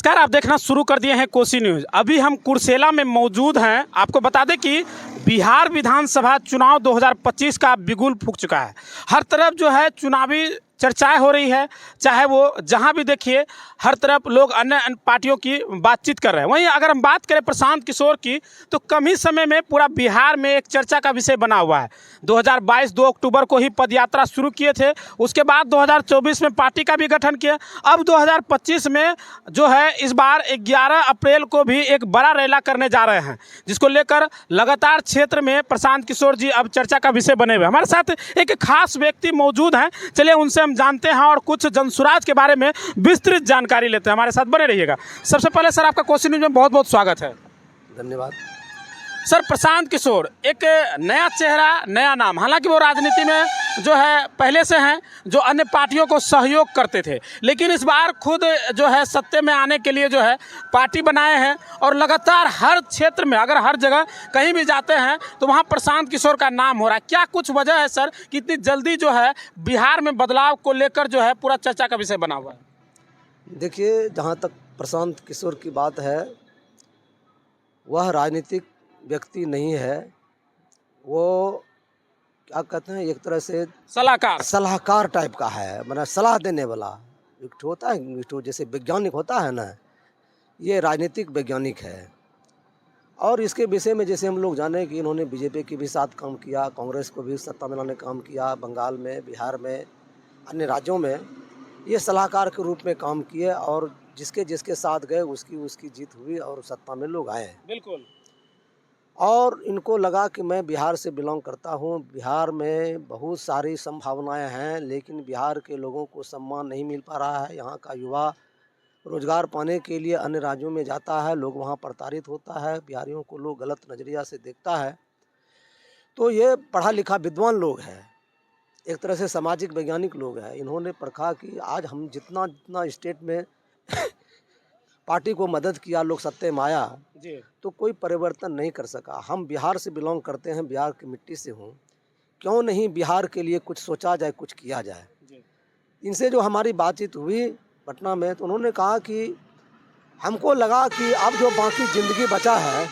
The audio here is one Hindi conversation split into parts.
नमस्कार, आप देखना शुरू कर दिए हैं कोसी न्यूज़। अभी हम कुर्सेला में मौजूद हैं। आपको बता दें कि बिहार विधानसभा चुनाव 2025 का बिगुल फूंक चुका है। हर तरफ जो है चुनावी चर्चाएं हो रही है, चाहे वो जहां भी देखिए हर तरफ लोग अन्य पार्टियों की बातचीत कर रहे हैं। वहीं अगर हम बात करें प्रशांत किशोर की, तो कम ही समय में पूरा बिहार में एक चर्चा का विषय बना हुआ है। 2022 2 अक्टूबर को ही पदयात्रा शुरू किए थे, उसके बाद 2024 में पार्टी का भी गठन किया। अब 2025 में जो है इस बार 11 अप्रैल को भी एक बड़ा रैला करने जा रहे हैं, जिसको लेकर लगातार क्षेत्र में प्रशांत किशोर जी अब चर्चा का विषय बने हुए। हमारे साथ एक खास व्यक्ति मौजूद हैं, चलिए उनसे हम जानते हैं और कुछ जनसुराज के बारे में विस्तृत जानकारी लेते हैं। हमारे साथ बने रहिएगा। सबसे पहले सर, आपका कोसी न्यूज़ में बहुत बहुत स्वागत है। धन्यवाद। सर, प्रशांत किशोर एक नया चेहरा, नया नाम, हालांकि वो राजनीति में जो है पहले से हैं, जो अन्य पार्टियों को सहयोग करते थे, लेकिन इस बार खुद जो है सत्ते में आने के लिए जो है पार्टी बनाए हैं और लगातार हर क्षेत्र में, अगर हर जगह कहीं भी जाते हैं तो वहाँ प्रशांत किशोर का नाम हो रहा है। क्या कुछ वजह है सर कि इतनी जल्दी जो है बिहार में बदलाव को लेकर जो है पूरा चर्चा का विषय बना हुआ है? देखिए, जहाँ तक प्रशांत किशोर की बात है, वह राजनीतिक व्यक्ति नहीं है। वो क्या कहते हैं, एक तरह से सलाहकार टाइप का है, मतलब सलाह देने वाला। एक ठो होता है, एक ठो जैसे वैज्ञानिक होता है ना, ये राजनीतिक वैज्ञानिक है। और इसके विषय में जैसे हम लोग जाने कि इन्होंने बीजेपी के भी साथ काम किया, कांग्रेस को भी सत्ता में लाने काम किया, बंगाल में, बिहार में, अन्य राज्यों में ये सलाहकार के रूप में काम किए और जिसके जिसके साथ गए उसकी जीत हुई और सत्ता में लोग आए। बिल्कुल। और इनको लगा कि मैं बिहार से बिलोंग करता हूँ, बिहार में बहुत सारी संभावनाएं हैं, लेकिन बिहार के लोगों को सम्मान नहीं मिल पा रहा है। यहाँ का युवा रोजगार पाने के लिए अन्य राज्यों में जाता है, लोग वहाँ प्रताड़ित होता है, बिहारियों को लोग गलत नज़रिया से देखता है। तो ये पढ़ा लिखा विद्वान लोग हैं, एक तरह से सामाजिक वैज्ञानिक लोग हैं। इन्होंने परखा कि आज हम जितना स्टेट में पार्टी को मदद किया, लोग सत्ते में आया, तो कोई परिवर्तन नहीं कर सका। हम बिहार से बिलोंग करते हैं, बिहार की मिट्टी से हूँ, क्यों नहीं बिहार के लिए कुछ सोचा जाए, कुछ किया जाए। इनसे जो हमारी बातचीत हुई पटना में, तो उन्होंने कहा कि हमको लगा कि अब जो बाकी ज़िंदगी बचा है,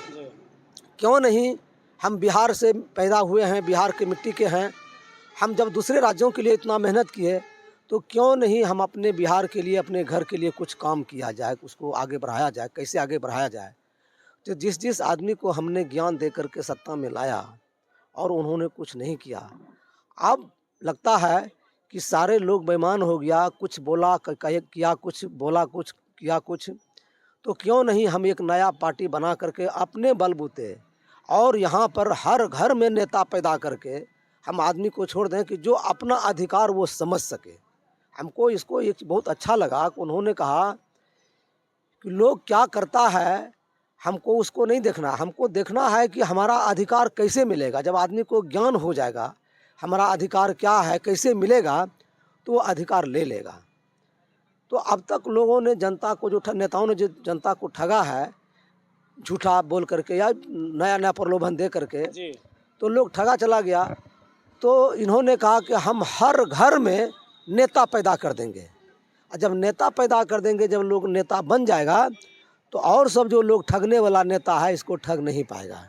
क्यों नहीं हम बिहार से पैदा हुए हैं, बिहार की मिट्टी के हैं, हम जब दूसरे राज्यों के लिए इतना मेहनत किए, तो क्यों नहीं हम अपने बिहार के लिए, अपने घर के लिए कुछ काम किया जाए, उसको आगे बढ़ाया जाए। कैसे आगे बढ़ाया जाए? तो जिस आदमी को हमने ज्ञान दे करके सत्ता में लाया और उन्होंने कुछ नहीं किया, अब लगता है कि सारे लोग बेईमान हो गया, कुछ बोला किया कुछ, बोला कुछ किया कुछ। तो क्यों नहीं हम एक नया पार्टी बना करके अपने बलबूते और यहाँ पर हर घर में नेता पैदा करके हम आदमी को छोड़ दें कि जो अपना अधिकार वो समझ सके। हमको इसको एक बहुत अच्छा लगा कि उन्होंने कहा कि लोग क्या करता है हमको उसको नहीं देखना, हमको देखना है कि हमारा अधिकार कैसे मिलेगा। जब आदमी को ज्ञान हो जाएगा हमारा अधिकार क्या है, कैसे मिलेगा, तो वो अधिकार ले लेगा। तो अब तक लोगों ने जनता को, जो नेताओं ने जो जनता को ठगा है झूठा बोल करके या नया नया प्रलोभन दे करके, तो लोग ठगा चला गया। तो इन्होंने कहा कि हम हर घर में नेता पैदा कर देंगे, और जब नेता पैदा कर देंगे, जब लोग नेता बन जाएगा, तो और सब जो लोग ठगने वाला नेता है इसको ठग नहीं पाएगा,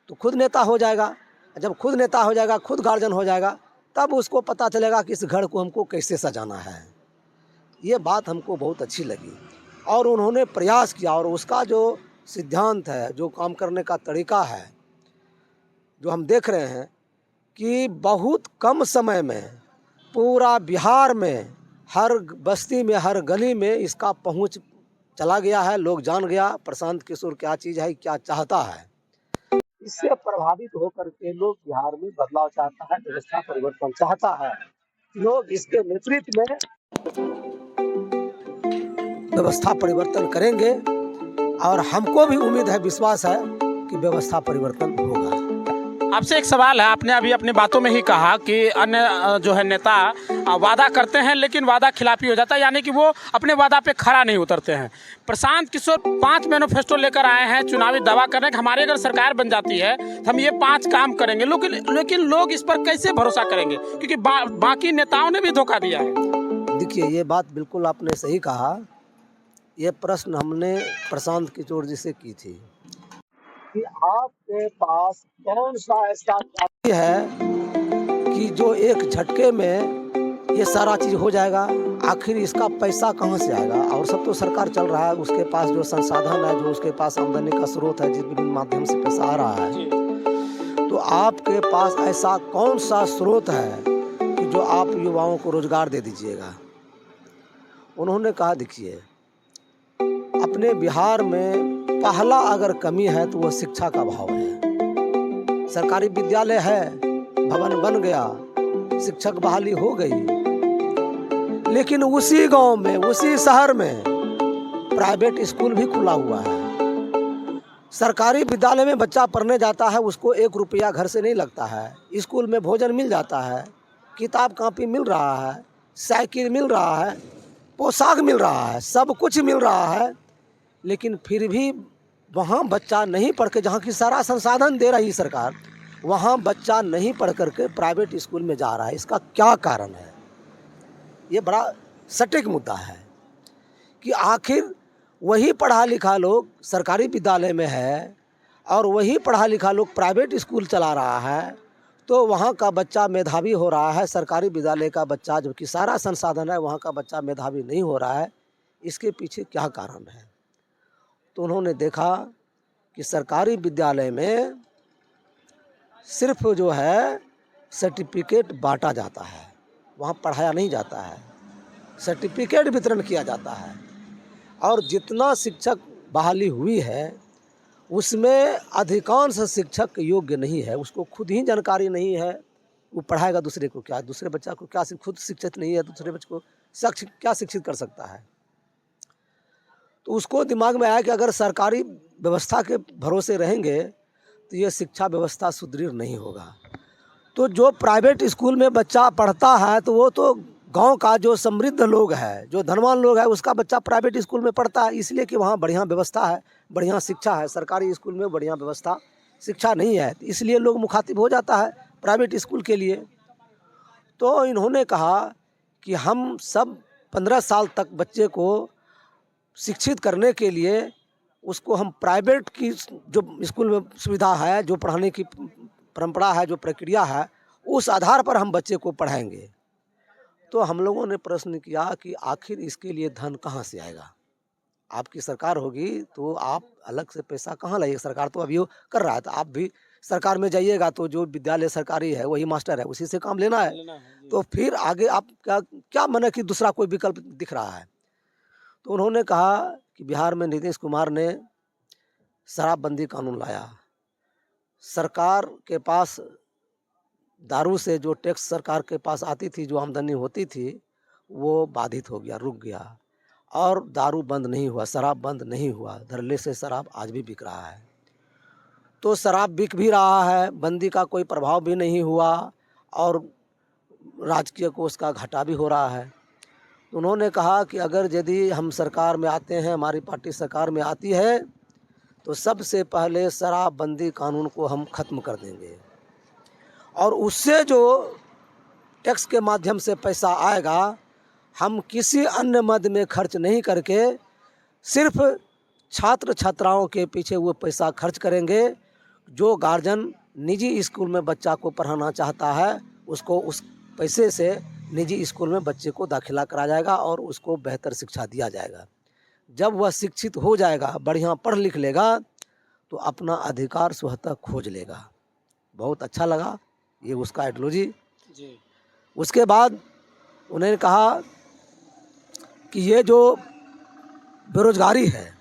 तो खुद नेता हो जाएगा। जब खुद नेता हो जाएगा, खुद गार्जियन हो जाएगा, तब उसको पता चलेगा कि इस घर को हमको कैसे सजाना है। ये बात हमको बहुत अच्छी लगी और उन्होंने प्रयास किया, और उसका जो सिद्धांत है, जो काम करने का तरीका है, जो हम देख रहे हैं कि बहुत कम समय में पूरा बिहार में हर बस्ती में, हर गली में इसका पहुंच चला गया है। लोग जान गया प्रशांत किशोर क्या चीज़ है, क्या चाहता है। इससे प्रभावित होकर के लोग बिहार में बदलाव चाहता है, व्यवस्था परिवर्तन चाहता है। लोग इसके नेतृत्व में व्यवस्था परिवर्तन करेंगे और हमको भी उम्मीद है, विश्वास है कि व्यवस्था परिवर्तन होगा। आपसे एक सवाल है, आपने अभी अपनी बातों में ही कहा कि अन्य जो है नेता वादा करते हैं लेकिन वादा खिलाफी हो जाता है, यानी कि वो अपने वादा पे खरा नहीं उतरते हैं। प्रशांत किशोर 5 मैनिफेस्टो लेकर आए हैं, चुनावी दावा कर रहे हैं कि हमारी अगर सरकार बन जाती है तो हम ये 5 काम करेंगे, लेकिन लोग इस पर कैसे भरोसा करेंगे, क्योंकि बाकी नेताओं ने भी धोखा दिया है। देखिए, ये बात बिल्कुल आपने सही कहा। ये प्रश्न हमने प्रशांत किशोर जी से की थी कि आपके पास कौन सा ऐसा है कि जो एक झटके में ये सारा चीज़ हो जाएगा, आखिर इसका पैसा कहाँ से आएगा? और सब तो सरकार चल रहा है, उसके पास जो संसाधन है, जो उसके पास आमदनी का स्रोत है, जिस विभिन्न माध्यम से पैसा आ रहा है, तो आपके पास ऐसा कौन सा स्रोत है कि जो आप युवाओं को रोजगार दे दीजिएगा? उन्होंने कहा, देखिए, अपने बिहार में पहला अगर कमी है तो वह शिक्षा का अभाव है। सरकारी विद्यालय है, भवन बन गया, शिक्षक बहाली हो गई, लेकिन उसी गांव में, उसी शहर में प्राइवेट स्कूल भी खुला हुआ है। सरकारी विद्यालय में बच्चा पढ़ने जाता है, उसको 1 रुपया घर से नहीं लगता है, स्कूल में भोजन मिल जाता है, किताब कापी मिल रहा है, साइकिल मिल रहा है, पोशाक मिल रहा है, सब कुछ मिल रहा है, लेकिन फिर भी वहाँ बच्चा नहीं पढ़ के, जहाँ की सारा संसाधन दे रही सरकार, वहाँ बच्चा नहीं पढ़ करके प्राइवेट स्कूल में जा रहा है। इसका क्या कारण है? ये बड़ा सटीक मुद्दा है कि आखिर वही पढ़ा लिखा लोग सरकारी विद्यालय में है और वही पढ़ा लिखा लोग प्राइवेट स्कूल चला रहा है, तो वहाँ का बच्चा मेधावी हो रहा है, सरकारी विद्यालय का बच्चा, जबकि सारा संसाधन है, वहाँ का बच्चा मेधावी नहीं हो रहा है। इसके पीछे क्या कारण है? तो उन्होंने देखा कि सरकारी विद्यालय में सिर्फ जो है सर्टिफिकेट बांटा जाता है, वहाँ पढ़ाया नहीं जाता है, सर्टिफिकेट वितरण किया जाता है, और जितना शिक्षक बहाली हुई है उसमें अधिकांश शिक्षक योग्य नहीं है, उसको खुद ही जानकारी नहीं है, वो पढ़ाएगा दूसरे को क्या, दूसरे बच्चा को क्या, खुद शिक्षित नहीं है, दूसरे बच्चे को क्या शिक्षित कर सकता है? तो उसको दिमाग में आया कि अगर सरकारी व्यवस्था के भरोसे रहेंगे तो ये शिक्षा व्यवस्था सुदृढ़ नहीं होगा। तो जो प्राइवेट स्कूल में बच्चा पढ़ता है, तो वो तो गांव का जो समृद्ध लोग है, जो धनवान लोग है, उसका बच्चा प्राइवेट स्कूल में पढ़ता है, इसलिए कि वहाँ बढ़िया व्यवस्था है, बढ़िया शिक्षा है। सरकारी स्कूल में बढ़िया व्यवस्था शिक्षा नहीं है, इसलिए लोग मुखातिब हो जाता है प्राइवेट स्कूल के लिए। तो इन्होंने कहा कि हम सब 15 साल तक बच्चे को शिक्षित करने के लिए उसको हम प्राइवेट की जो स्कूल में सुविधा है, जो पढ़ाने की परंपरा है, जो प्रक्रिया है, उस आधार पर हम बच्चे को पढ़ाएंगे। तो हम लोगों ने प्रश्न किया कि आखिर इसके लिए धन कहाँ से आएगा? आपकी सरकार होगी तो आप अलग से पैसा कहाँ लाइए? सरकार तो अभी कर रहा है, तो आप भी सरकार में जाइएगा तो जो विद्यालय सरकारी है वही मास्टर है, उसी से काम लेना है, तो फिर आगे आप क्या माने कि दूसरा कोई विकल्प दिख रहा है? तो उन्होंने कहा कि बिहार में नीतीश कुमार ने शराबबंदी कानून लाया, सरकार के पास दारू से जो टैक्स सरकार के पास आती थी, जो आमदनी होती थी, वो बाधित हो गया, रुक गया, और दारू बंद नहीं हुआ, शराब बंद नहीं हुआ, धरले से शराब आज भी बिक रहा है। तो शराब बिक भी रहा है, बंदी का कोई प्रभाव भी नहीं हुआ, और राजकीय कोष का घाटा भी हो रहा है। तो उन्होंने कहा कि अगर यदि हम सरकार में आते हैं, हमारी पार्टी सरकार में आती है, तो सबसे पहले शराबबंदी कानून को हम ख़त्म कर देंगे, और उससे जो टैक्स के माध्यम से पैसा आएगा, हम किसी अन्य मद में खर्च नहीं करके सिर्फ छात्र छात्राओं के पीछे वो पैसा खर्च करेंगे। जो गार्जियन निजी स्कूल में बच्चा को पढ़ाना चाहता है, उसको उस पैसे से निजी स्कूल में बच्चे को दाखिला करा जाएगा और उसको बेहतर शिक्षा दिया जाएगा। जब वह शिक्षित हो जाएगा, बढ़िया पढ़ लिख लेगा, तो अपना अधिकार स्वतः खोज लेगा। बहुत अच्छा लगा ये उसका आइडियोलॉजी जी। उसके बाद उन्होंने कहा कि ये जो बेरोजगारी है,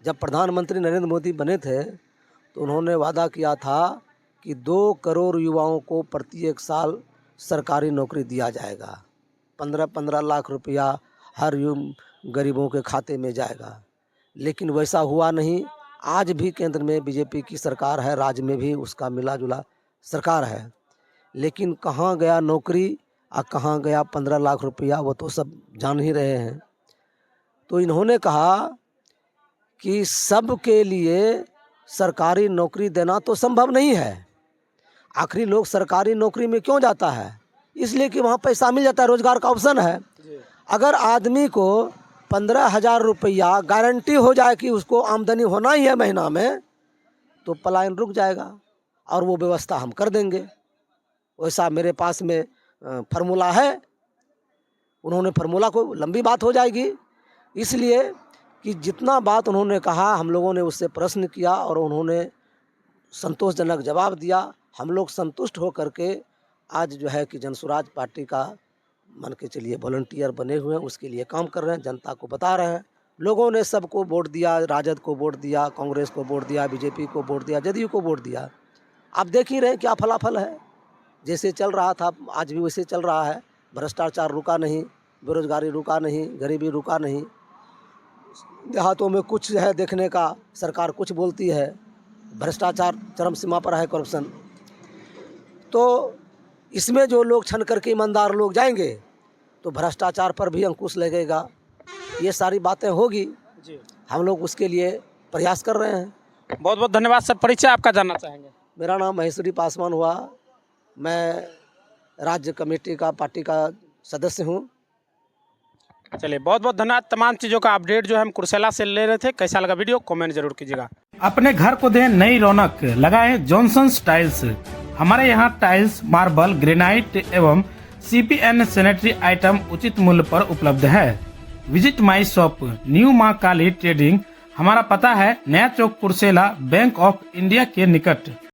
जब प्रधानमंत्री नरेंद्र मोदी बने थे तो उन्होंने वादा किया था कि 2 करोड़ युवाओं को प्रत्येक साल सरकारी नौकरी दिया जाएगा, 15-15 लाख रुपया हर गरीबों के खाते में जाएगा, लेकिन वैसा हुआ नहीं। आज भी केंद्र में बीजेपी की सरकार है, राज्य में भी उसका मिला जुला सरकार है, लेकिन कहाँ गया नौकरी और कहाँ गया 15 लाख रुपया, वो तो सब जान ही रहे हैं। तो इन्होंने कहा कि सबके लिए सरकारी नौकरी देना तो संभव नहीं है। आखिरी लोग सरकारी नौकरी में क्यों जाता है? इसलिए कि वहाँ पैसा मिल जाता है, रोजगार का ऑप्शन है। अगर आदमी को 15,000 रुपया गारंटी हो जाए कि उसको आमदनी होना ही है महीना में, तो पलायन रुक जाएगा और वो व्यवस्था हम कर देंगे। वैसा मेरे पास में फार्मूला है। उन्होंने फार्मूला को लंबी बात हो जाएगी, इसलिए कि जितना बात उन्होंने कहा हम लोगों ने उससे प्रश्न किया और उन्होंने संतोषजनक जवाब दिया। हम लोग संतुष्ट हो करके आज जो है कि जनसुराज पार्टी का मान के चलिए वॉलंटियर बने हुए हैं, उसके लिए काम कर रहे हैं, जनता को बता रहे हैं। लोगों ने सबको वोट दिया, राजद को वोट दिया, कांग्रेस को वोट दिया, बीजेपी को वोट दिया, जदयू को वोट दिया। आप देख ही रहे हैं क्या फलाफल है। जैसे चल रहा था आज भी वैसे चल रहा है। भ्रष्टाचार रुका नहीं, बेरोजगारी रुका नहीं, गरीबी रुका नहीं। देहातों में कुछ है देखने का, सरकार कुछ बोलती है, भ्रष्टाचार चरम सीमा पर है, करप्शन। तो इसमें जो लोग छन करके ईमानदार लोग जाएंगे तो भ्रष्टाचार पर भी अंकुश लगेगा। ये सारी बातें होगी जी। हम लोग उसके लिए प्रयास कर रहे हैं। बहुत बहुत धन्यवाद सर। परिचय आपका जानना चाहेंगे? मेरा नाम महेश्वरी पासवान हुआ, मैं राज्य कमेटी का पार्टी का सदस्य हूँ। चलिए, बहुत बहुत धन्यवाद। तमाम चीज़ों का अपडेट जो है हम कुर्सेला से ले रहे थे। कैसा लगा वीडियो कमेंट जरूर कीजिएगा। अपने घर को दें नई रौनक, लगाएं जॉनसन्स टाइल्स। हमारे यहाँ टाइल्स, मार्बल, ग्रेनाइट एवं CPN सैनिटरी आइटम उचित मूल्य पर उपलब्ध है। विजिट माई शॉप, न्यू माँ काली ट्रेडिंग। हमारा पता है नया चौक कुर्सेला, बैंक ऑफ इंडिया के निकट।